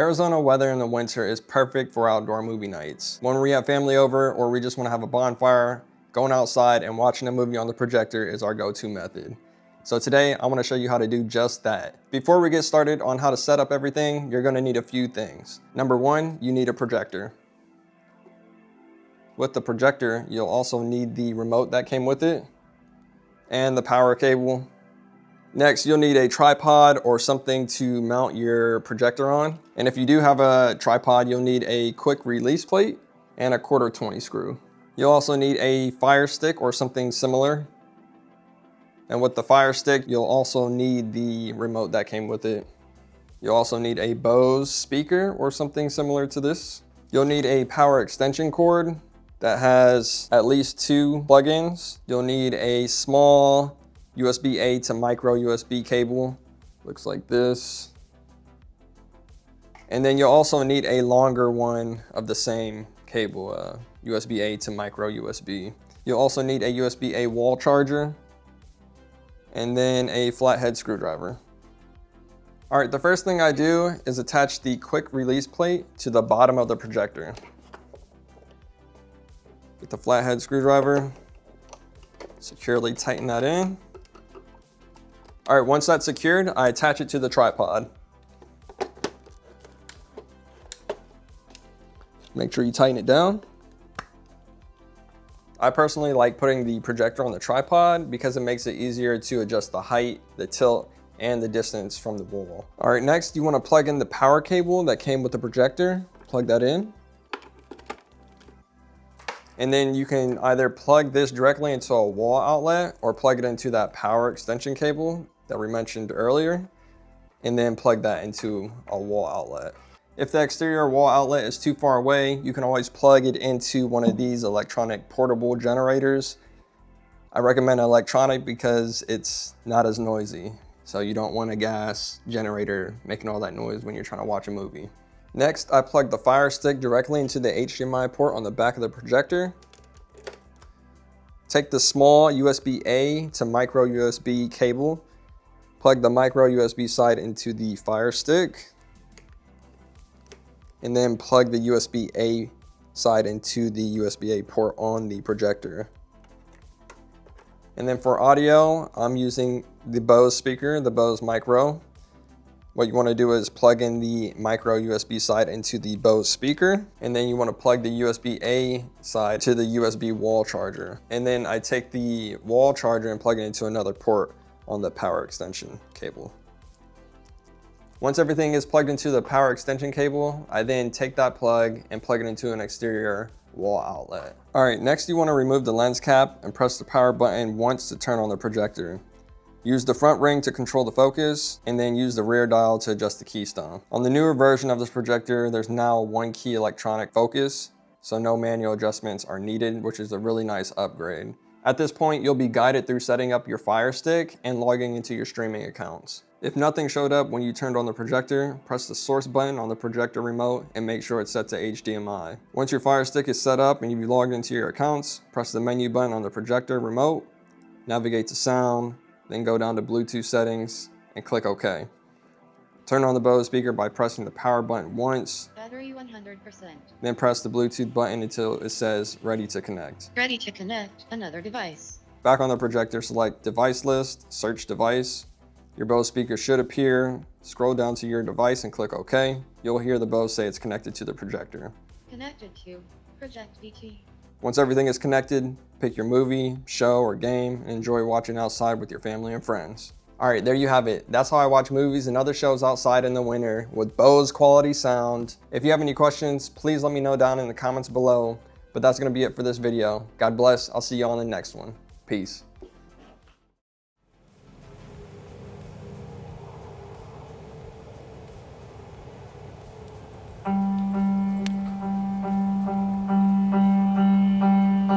Arizona weather in the winter is perfect for outdoor movie nights. When we have family over or we just want to have a bonfire, going outside and watching a movie on the projector is our go-to method. So today I want to show you how to do just that. Before we get started on how to set up everything, you're going to need a few things. Number one, you need a projector. With the projector, you'll also need the remote that came with it and the power cable. Next, you'll need a tripod or something to mount your projector on. And if you do have a tripod, you'll need a quick release plate and a 1/4-20 screw. You'll also need a fire stick or something similar. And with the fire stick, you'll also need the remote that came with it. You'll also need a Bose speaker or something similar to this. You'll need a power extension cord that has at least 2 plugins. You'll need a small USB-A to micro USB cable, looks like this. And then you'll also need a longer one of the same cable, USB-A to micro USB. You'll also need a USB-A wall charger, and then a flathead screwdriver. All right, the first thing I do is attach the quick release plate to the bottom of the projector. With the flathead screwdriver, securely tighten that in. All right, once that's secured, I attach it to the tripod. Make sure you tighten it down. I personally like putting the projector on the tripod because it makes it easier to adjust the height, the tilt, and the distance from the wall. All right, next you want to plug in the power cable that came with the projector. Plug that in. And then you can either plug this directly into a wall outlet or plug it into that power extension cable that we mentioned earlier, and then plug that into a wall outlet. If the exterior wall outlet is too far away, you can always plug it into one of these electronic portable generators. I recommend electronic because it's not as noisy. So you don't want a gas generator making all that noise when you're trying to watch a movie. Next, I plug the fire stick directly into the HDMI port on the back of the projector. Take the small USB-A to micro USB cable, plug the micro USB side into the fire stick, and then plug the USB-A side into the USB-A port on the projector. And then for audio, I'm using the Bose speaker, the Bose Micro. What you want to do is plug in the micro USB side into the Bose speaker, and then you want to plug the USB-A side to the USB wall charger. And then I take the wall charger and plug it into another port on the power extension cable. Once everything is plugged into the power extension cable, I then take that plug and plug it into an exterior wall outlet. All right, next you want to remove the lens cap and press the power button once to turn on the projector. Use the front ring to control the focus, and then use the rear dial to adjust the keystone. On the newer version of this projector, there's now a 1-key electronic focus, so no manual adjustments are needed, which is a really nice upgrade. At this point, you'll be guided through setting up your fire stick and logging into your streaming accounts. If nothing showed up when you turned on the projector, press the source button on the projector remote and make sure it's set to HDMI. Once your fire stick is set up and you've logged into your accounts, press the menu button on the projector remote, navigate to sound, then go down to Bluetooth settings and click OK. Turn on the Bose speaker by pressing the power button once. Battery 100%. Then press the Bluetooth button until it says ready to connect. Ready to connect another device. Back on the projector, select device list, search device. Your Bose speaker should appear. Scroll down to your device and click OK. You'll hear the Bose say it's connected to the projector. Connected to Project BT. Once everything is connected, pick your movie, show, or game and enjoy watching outside with your family and friends. All right, there you have it. That's how I watch movies and other shows outside in the winter with Bose quality sound. If you have any questions, please let me know down in the comments below. But that's gonna be it for this video. God bless. I'll see you on the next one. Peace.